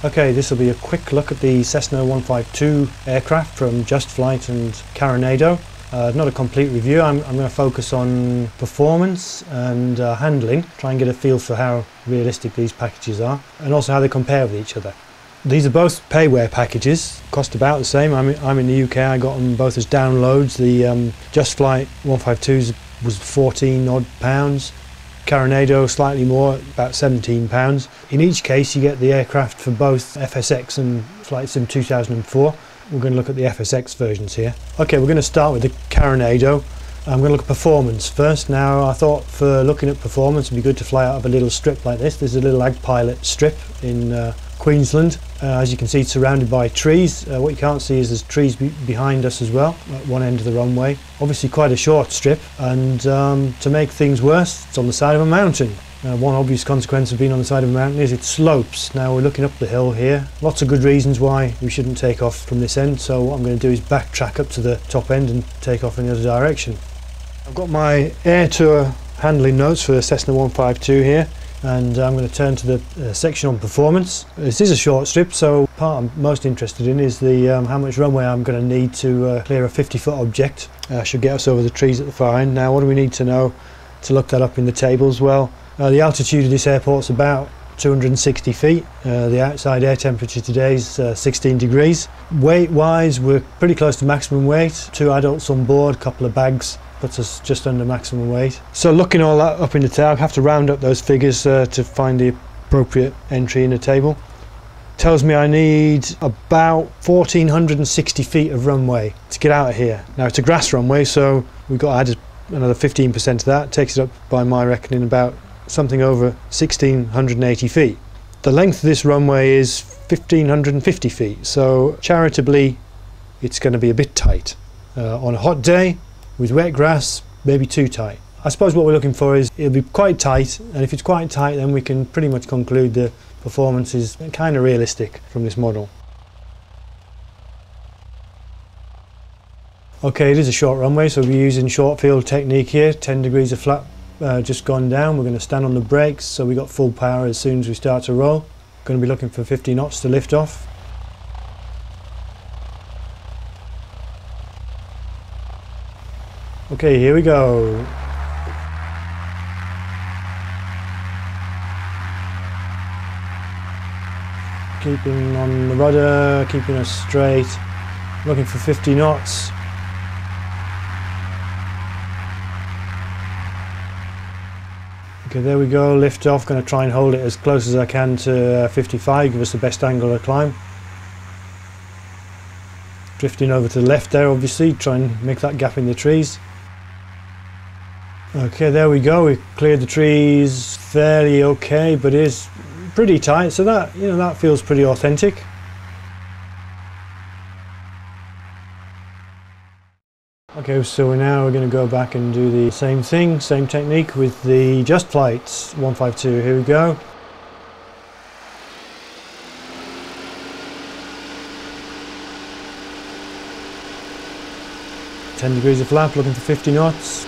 Okay, this will be a quick look at the Cessna 152 aircraft from Just Flight and Carenado. Not a complete review. I'm going to focus on performance and handling, try and get a feel for how realistic these packages are and also how they compare with each other. These are both payware packages, cost about the same. I'm in the UK, I got them both as downloads. The Just Flight 152s was 14 odd pounds. Carenado slightly more, about £17. In each case you get the aircraft for both FSX and Flight Sim 2004. We're going to look at the FSX versions here. Okay, we're going to start with the Carenado. I'm going to look at performance first. Now I thought for looking at performance it'd be good to fly out of a little strip like this. There's a little Ag Pilot strip in Queensland. As you can see, it's surrounded by trees. What you can't see is there's trees behind us as well at one end of the runway. Obviously quite a short strip, and to make things worse, it's on the side of a mountain. One obvious consequence of being on the side of a mountain is it slopes. Now we're looking up the hill here. Lots of good reasons why we shouldn't take off from this end, so what I'm going to do is backtrack up to the top end and take off in the other direction. I've got my air tour handling notes for the Cessna 152 here, and I'm going to turn to the section on performance. This is a short strip, so the part I'm most interested in is the how much runway I'm going to need to clear a 50-foot object. Should get us over the trees at the far end. Now what do we need to know to look that up in the tables? Well, the altitude of this airport's about 260 feet. The outside air temperature today is 16 degrees. Weight wise, we're pretty close to maximum weight. 2 adults on board, a couple of bags, puts us just under maximum weight. So looking all that up in the tail, I have to round up those figures to find the appropriate entry in the table. Tells me I need about 1,460 feet of runway to get out of here. Now it's a grass runway, so we've got to add another 15% to that. Takes it up by my reckoning about something over 1,680 feet. The length of this runway is 1,550 feet, so charitably it's going to be a bit tight. On a hot day with wet grass, maybe too tight. I suppose what we're looking for is it'll be quite tight, and if it's quite tight then we can pretty much conclude the performance is kind of realistic from this model. Okay, it is a short runway, so we're using short field technique here. 10 degrees of flap just gone down. We're going to stand on the brakes so we got full power as soon as we start to roll. Going to be looking for 50 knots to lift off. Okay, here we go. Keeping on the rudder, keeping us straight, looking for 50 knots. Okay, there we go, lift off. Going to try and hold it as close as I can to 55, give us the best angle of climb. Drifting over to the left there, obviously, try and make that gap in the trees. Okay, there we go. We cleared the trees fairly okay, but it is pretty tight, so that, you know, that feels pretty authentic. Okay, so we're going to go back and do the same thing, same technique with the Just Flight 152. Here we go. "10 degrees of flap, looking for 50 knots.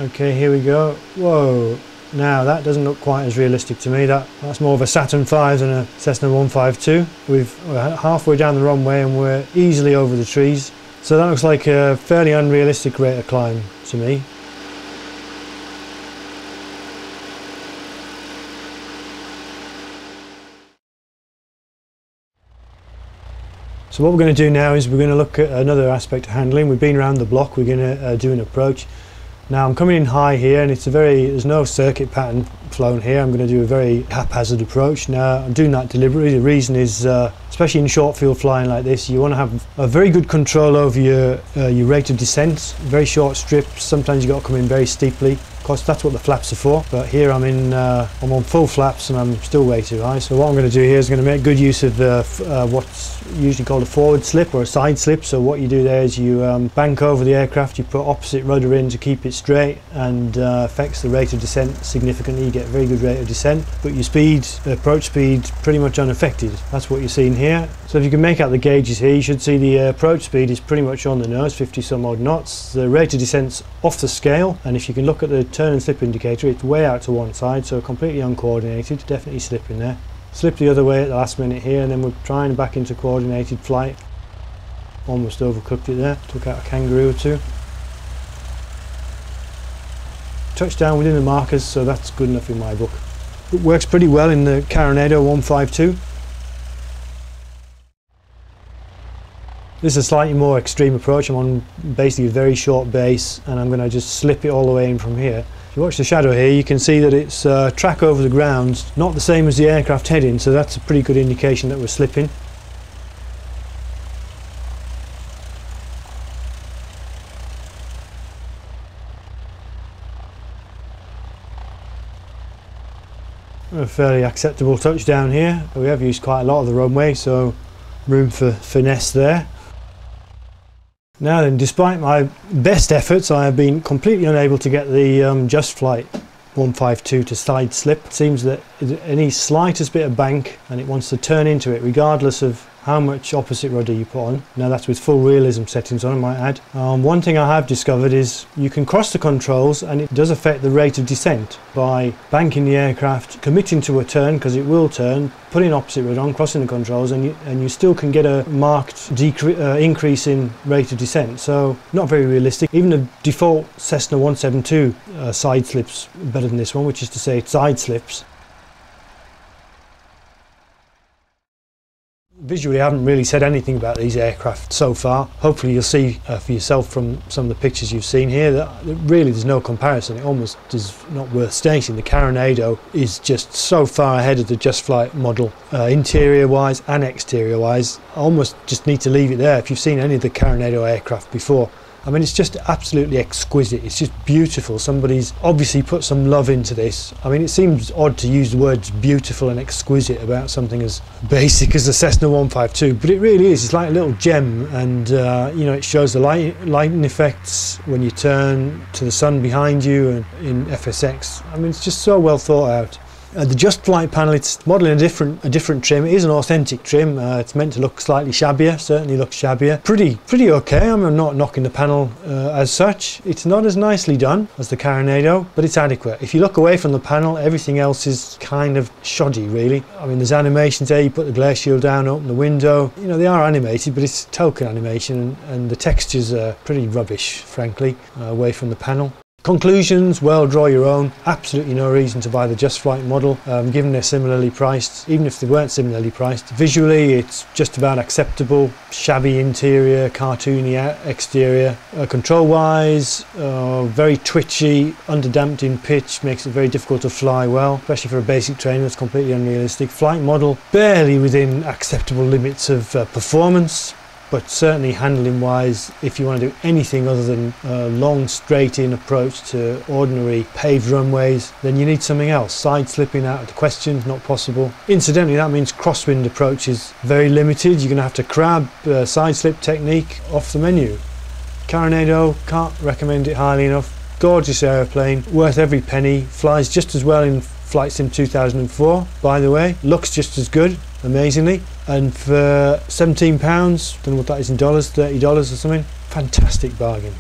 Okay, here we go. Whoa, now that doesn't look quite as realistic to me. That's more of a Saturn V than a Cessna 152. We're halfway down the runway and we're easily over the trees. So that looks like a fairly unrealistic rate of climb to me. So what we're going to do now is we're going to look at another aspect of handling. We've been around the block, we're going to do an approach. Now I'm coming in high here, and there's no circuit pattern flown here. I'm going to do a very haphazard approach. Now I'm doing that deliberately. The reason is, especially in short field flying like this, you want to have a very good control over your rate of descent. Very short strips, sometimes you've got to come in very steeply. Of course that's what the flaps are for, but here I'm on full flaps and I'm still way too high. So what I'm going to do here is going to make good use of what's usually called a forward slip or a side slip. So what you do there is you bank over the aircraft, you put opposite rudder in to keep it straight, and affects the rate of descent significantly. You get a very good rate of descent, but your approach speed pretty much unaffected. That's what you're seeing here. So if you can make out the gauges here, you should see the approach speed is pretty much on the nose, 50 some odd knots. The rate of descent's off the scale, and if you can look at the turn and slip indicator, it's way out to one side, so completely uncoordinated, definitely slipping there. Slipped the other way at the last minute here, and then we're trying back into coordinated flight. Almost overcooked it there, took out a kangaroo or two. Touchdown within the markers, so that's good enough in my book. It works pretty well in the Carenado 152. This is a slightly more extreme approach. I'm on basically a very short base, and I'm going to just slip it all the way in from here. If you watch the shadow here, you can see that it's track over the ground, not the same as the aircraft heading, so that's a pretty good indication that we're slipping. A fairly acceptable touchdown here. We have used quite a lot of the runway, so room for finesse there. Now then, despite my best efforts, I have been completely unable to get the Just Flight 152 to side slip. It seems that any slightest bit of bank and it wants to turn into it, regardless of how much opposite rudder you put on. Now that's with full realism settings on, I might add. One thing I have discovered is you can cross the controls, and it does affect the rate of descent by banking the aircraft, committing to a turn, because it will turn, putting opposite rudder on, crossing the controls, and you still can get a marked increase in rate of descent. So not very realistic. Even the default Cessna 172 side slips better than this one, which is to say it side slips. Visually, I haven't really said anything about these aircraft so far. Hopefully you'll see for yourself from some of the pictures you've seen here that really there's no comparison. It almost is not worth stating. The Carenado is just so far ahead of the Just Flight model, interior wise and exterior wise. I almost just need to leave it there. If you've seen any of the Carenado aircraft before, I mean, it's just absolutely exquisite. It's just beautiful. Somebody's obviously put some love into this. I mean, it seems odd to use the words beautiful and exquisite about something as basic as the Cessna 152, but it really is. It's like a little gem, and you know, it shows the lighting effects when you turn to the sun behind you and in FSX. I mean, it's just so well thought out. The Just Flight panel, it's modelling a different trim. It is an authentic trim. It's meant to look slightly shabbier, certainly looks shabbier. Pretty okay. I'm not knocking the panel as such. It's not as nicely done as the Carenado, but it's adequate. If you look away from the panel, everything else is kind of shoddy, really. I mean, there's animations there. You put the glare shield down, open the window. You know, they are animated, but it's token animation, and the textures are pretty rubbish, frankly, away from the panel. Conclusions, well, draw your own. Absolutely no reason to buy the Just Flight model, given they're similarly priced. Even if they weren't similarly priced, visually it's just about acceptable. Shabby interior, cartoony exterior. Control wise, very twitchy, underdamped in pitch, makes it very difficult to fly well, especially for a basic trainer. That's completely unrealistic. Flight model, barely within acceptable limits of performance, but certainly handling wise, if you want to do anything other than a long straight in approach to ordinary paved runways, then you need something else. Side slipping out of the question, not possible. Incidentally, that means crosswind approach is very limited. You're going to have to crab side slip technique off the menu. Carenado, can't recommend it highly enough. Gorgeous aeroplane, worth every penny. Flies just as well in Flight Sim 2004, by the way. Looks just as good, amazingly. And for £17, don't know what that is in dollars, $30 or something, fantastic bargain.